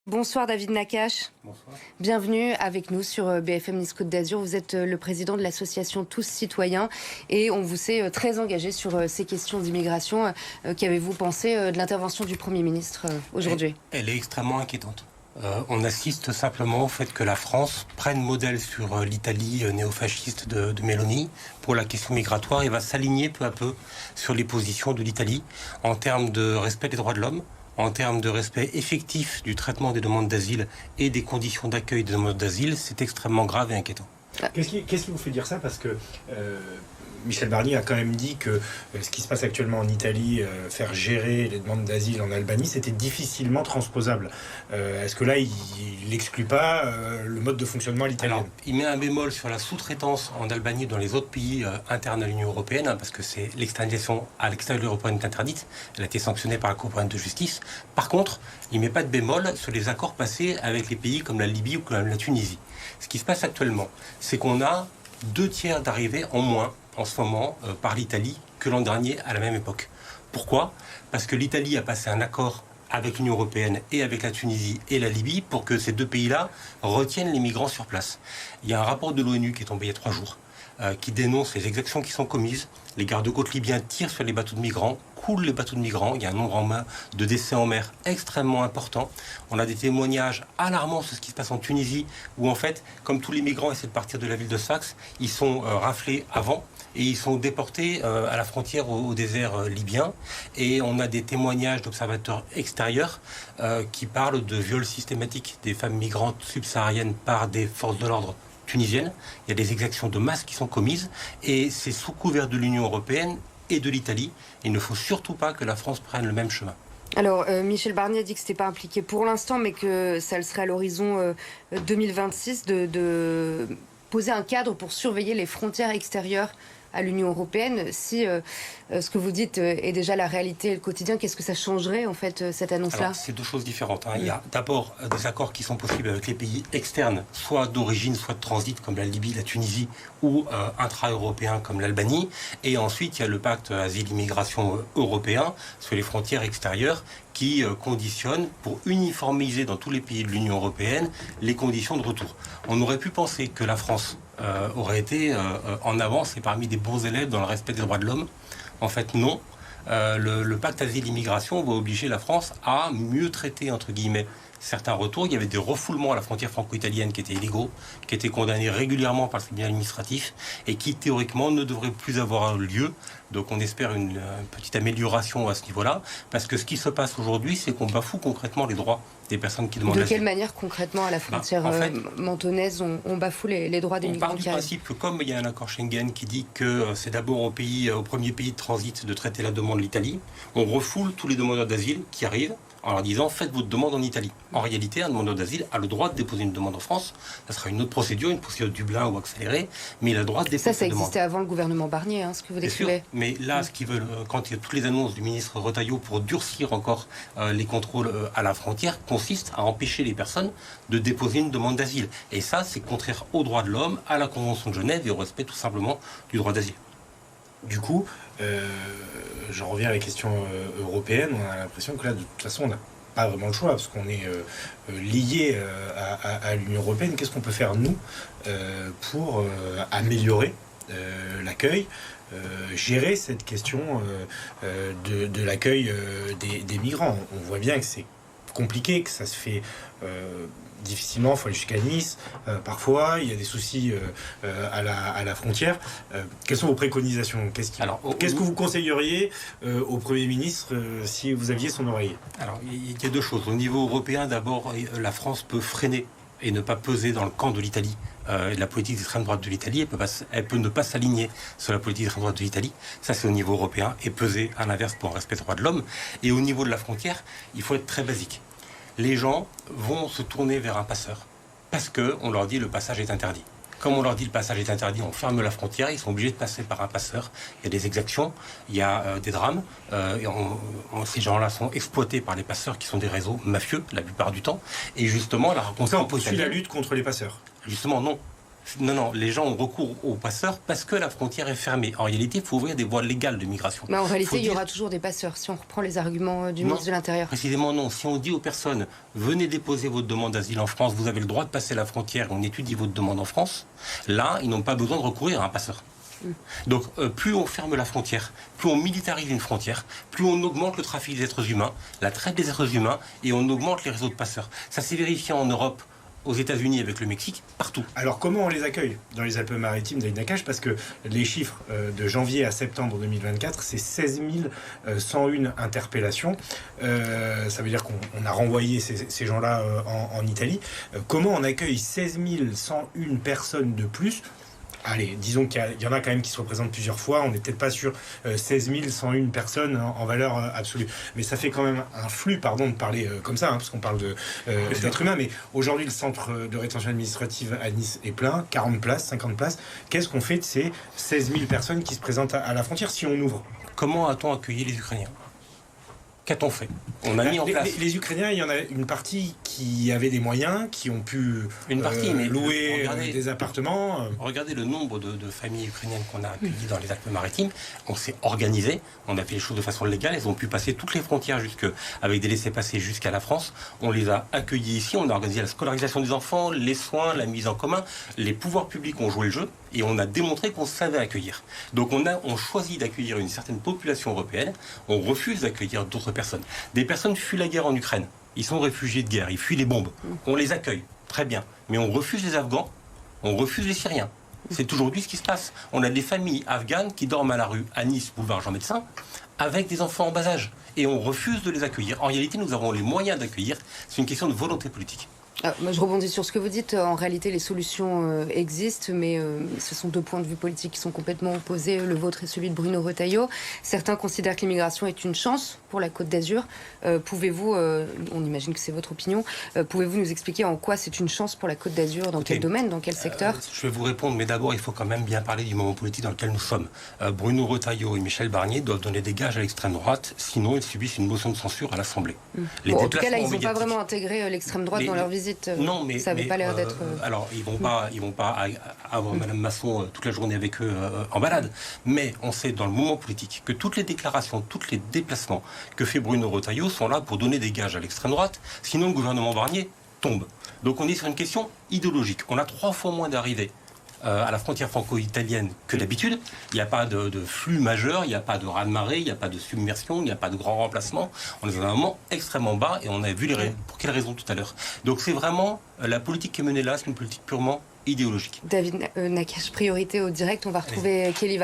Bonsoir David Nakache. Bonsoir. Bienvenue avec nous sur BFM Nice Côte d'Azur. Vous êtes le président de l'association Tous Citoyens et on vous sait très engagé sur ces questions d'immigration. Qu'avez-vous pensé de l'intervention du Premier ministre aujourd'hui ? Elle est extrêmement inquiétante. On assiste simplement au fait que la France prenne modèle sur l'Italie néofasciste de Meloni pour la question migratoire et va s'aligner peu à peu sur les positions de l'Italie en termes de respect des droits de l'homme, en termes de respect effectif du traitement des demandes d'asile et des conditions d'accueil des demandes d'asile. C'est extrêmement grave et inquiétant. Qu'est-ce qui vous fait dire ça ? Parce que Michel Barnier a quand même dit que ce qui se passe actuellement en Italie, faire gérer les demandes d'asile en Albanie, c'était difficilement transposable. Est-ce que là, il n'exclut pas le mode de fonctionnement à l'italienne ? Alors, il met un bémol sur la sous-traitance en Albanie et dans les autres pays internes à l'Union européenne, parce que c'est l'externalisation à l'extérieur de l'Union européenne est interdite. Elle a été sanctionnée par la Cour européenne de justice. Par contre, il ne met pas de bémol sur les accords passés avec les pays comme la Libye ou comme la Tunisie. Ce qui se passe actuellement, c'est qu'on a 2/3 d'arrivées en moins en ce moment par l'Italie que l'an dernier à la même époque. Pourquoi ? Parce que l'Italie a passé un accord avec l'Union européenne et avec la Tunisie et la Libye pour que ces deux pays-là retiennent les migrants sur place. Il y a un rapport de l'ONU qui est tombé il y a 3 jours qui dénonce les exactions qui sont commises. Les gardes-côtes libyens tirent sur les bateaux de migrants, coulent les bateaux de migrants. Il y a un nombre de décès en mer extrêmement important. On a des témoignages alarmants sur ce qui se passe en Tunisie, où en fait, comme tous les migrants essaient de partir de la ville de Sfax, ils sont raflés avant et ils sont déportés à la frontière au désert libyen. Et on a des témoignages d'observateurs extérieurs qui parlent de viols systématiques des femmes migrantes subsahariennes par des forces de l'ordre tunisiennes. Il y a des exactions de masse qui sont commises et c'est sous couvert de l'Union européenne et de l'Italie. Il ne faut surtout pas que la France prenne le même chemin. Alors, Michel Barnier a dit que ce n'était pas impliqué pour l'instant, mais que ça le serait à l'horizon 2026 de poser un cadre pour surveiller les frontières extérieures à l'Union européenne. Si ce que vous dites est déjà la réalité et le quotidien, qu'est-ce que ça changerait en fait cette annonce-là ? Alors, c'est deux choses différentes. Il y a d'abord des accords qui sont possibles avec les pays externes, soit d'origine, soit de transit, comme la Libye, la Tunisie, ou intra-européens comme l'Albanie. Et ensuite, il y a le pacte asile-immigration européen sur les frontières extérieures qui conditionne pour uniformiser dans tous les pays de l'Union européenne les conditions de retour. On aurait pu penser que la France aurait été en avance et parmi des bons élèves dans le respect des droits de l'homme. En fait, non. Le pacte asile-immigration va obliger la France à mieux traiter, entre guillemets, certains retours. Il y avait des refoulements à la frontière franco-italienne qui étaient illégaux, qui étaient condamnés régulièrement par le tribunal administratif et qui, théoriquement, ne devraient plus avoir lieu. Donc on espère une petite amélioration à ce niveau-là, parce que ce qui se passe aujourd'hui, c'est qu'on bafoue concrètement les droits des personnes qui demandent l'asile. l'asile. De quelle manière, concrètement, à la frontière mentonaise, on bafoue les droits des migrants ? On part du principe que comme il y a un accord Schengen qui dit que c'est d'abord au premier pays de transit de traiter la demande de l'Italie, on refoule tous les demandeurs d'asile qui arrivent en leur disant « faites votre demande en Italie ». En réalité, un demandeur d'asile a le droit de déposer une demande en France. Ça sera une autre procédure, une procédure Dublin ou accélérée, mais il a le droit de déposer ça une demande. existait avant le gouvernement Barnier, ce que vous décrivez. Mais là, ce qu'ils veulent, quand il y a toutes les annonces du ministre Retailleau pour durcir encore les contrôles à la frontière, consiste à empêcher les personnes de déposer une demande d'asile. Et ça, c'est contraire aux droits de l'homme, à la Convention de Genève et au respect tout simplement du droit d'asile. Du coup, j'en reviens à la question européenne. On a l'impression que là, de toute façon, on n'a pas vraiment le choix, parce qu'on est lié à l'Union européenne. Qu'est-ce qu'on peut faire, nous, pour améliorer l'accueil, gérer cette question de l'accueil des migrants ? On voit bien que c'est compliqué, que ça se fait difficilement, il faut aller jusqu'à Nice, parfois il y a des soucis à la frontière. Quelles sont vos préconisations ? Qu'est-ce que vous conseilleriez au Premier ministre si vous aviez son oreille ? Alors, il y a deux choses. Au niveau européen, d'abord, la France peut freiner et ne pas peser dans le camp de l'Italie. La politique d'extrême droite de l'Italie, elle peut ne pas s'aligner sur la politique d'extrême droite de l'Italie. Ça, c'est au niveau européen, et peser à l'inverse pour un respect des droits de l'homme. Et au niveau de la frontière, il faut être très basique. Les gens vont se tourner vers un passeur parce qu'on leur dit le passage est interdit. Comme on leur dit le passage est interdit, on ferme la frontière, ils sont obligés de passer par un passeur. Il y a des exactions, il y a des drames. Ces gens-là sont exploités par les passeurs qui sont des réseaux mafieux la plupart du temps. Et justement, la Ça, on poursuit la lutte contre les passeurs. Justement, non. Non, les gens ont recours aux passeurs parce que la frontière est fermée. En réalité, il faut ouvrir des voies légales de migration. Mais en réalité, il y aura toujours des passeurs, si on reprend les arguments du ministre de l'Intérieur. Précisément non. Si on dit aux personnes, venez déposer votre demande d'asile en France, vous avez le droit de passer la frontière, on étudie votre demande en France, là, ils n'ont pas besoin de recourir à un passeur. Donc, plus on ferme la frontière, plus on militarise une frontière, plus on augmente le trafic des êtres humains, la traite des êtres humains, et on augmente les réseaux de passeurs. Ça s'est vérifié en Europe, aux États-Unis, avec le Mexique, partout. Alors comment on les accueille dans les Alpes-Maritimes, David Nakache? Parce que les chiffres de janvier à septembre 2024, c'est 16 101 interpellations. Ça veut dire qu'on a renvoyé ces gens-là en Italie. Comment on accueille 16 101 personnes de plus? Allez, disons qu'il y en a quand même qui se représentent plusieurs fois. On n'est peut-être pas sur 16 101 personnes en valeur absolue. Mais ça fait quand même un flux, pardon de parler comme ça, parce qu'on parle d'êtres humains. Mais aujourd'hui, le centre de rétention administrative à Nice est plein, 40 places, 50 places. Qu'est-ce qu'on fait de ces 16 000 personnes qui se présentent à la frontière si on ouvre? Comment a-t-on accueilli les Ukrainiens? Qu'a-t-on fait? On a mis en place... Les Ukrainiens, il y en a une partie qui avait des moyens, qui ont pu louer des appartements. Regardez le nombre de familles ukrainiennes qu'on a accueillies dans les Alpes-Maritimes. On s'est organisé, on a fait les choses de façon légale. Elles ont pu passer toutes les frontières avec des laissez-passer jusqu'à la France. On les a accueillis ici, on a organisé la scolarisation des enfants, les soins, la mise en commun. Les pouvoirs publics ont joué le jeu et on a démontré qu'on savait accueillir. Donc on choisit d'accueillir une certaine population européenne, on refuse d'accueillir d'autres personnes. Des personnes fuient la guerre en Ukraine. Ils sont réfugiés de guerre, ils fuient les bombes. On les accueille, très bien. Mais on refuse les Afghans, on refuse les Syriens. C'est aujourd'hui ce qui se passe. On a des familles afghanes qui dorment à la rue, à Nice, boulevard Jean Médecin, avec des enfants en bas âge. Et on refuse de les accueillir. En réalité, nous avons les moyens d'accueillir. C'est une question de volonté politique. Moi, je rebondis sur ce que vous dites. En réalité, les solutions existent, mais ce sont deux points de vue politiques qui sont complètement opposés. Le vôtre et celui de Bruno Retailleau. Certains considèrent que l'immigration est une chance pour la Côte d'Azur. Pouvez-vous, on imagine que c'est votre opinion, pouvez-vous nous expliquer en quoi c'est une chance pour la Côte d'Azur? Dans quel domaine? Dans quel secteur? Je vais vous répondre, mais d'abord, il faut quand même bien parler du moment politique dans lequel nous sommes. Bruno Retailleau et Michel Barnier doivent donner des gages à l'extrême droite, sinon ils subissent une motion de censure à l'Assemblée. En tout cas, là, ils n'ont pas vraiment intégré l'extrême droite dans leur visite. Non, mais ça n'avait pas l'air d'être. Alors, ils vont pas avoir Madame Masson toute la journée avec eux en balade. Mais on sait dans le moment politique que toutes les déclarations, tous les déplacements que fait Bruno Retailleau sont là pour donner des gages à l'extrême droite. Sinon, le gouvernement Barnier tombe. Donc, on est sur une question idéologique. On a 3 fois moins d'arrivées à la frontière franco-italienne que d'habitude. Il n'y a pas de flux majeur, il n'y a pas de raz-de-marée, il n'y a pas de submersion, il n'y a pas de grand remplacement. On est dans un moment extrêmement bas et on a vu pour quelles raisons tout à l'heure. Donc c'est vraiment la politique qui est menée là, c'est une politique purement idéologique. David Nakache, priorité au direct. On va retrouver Kelly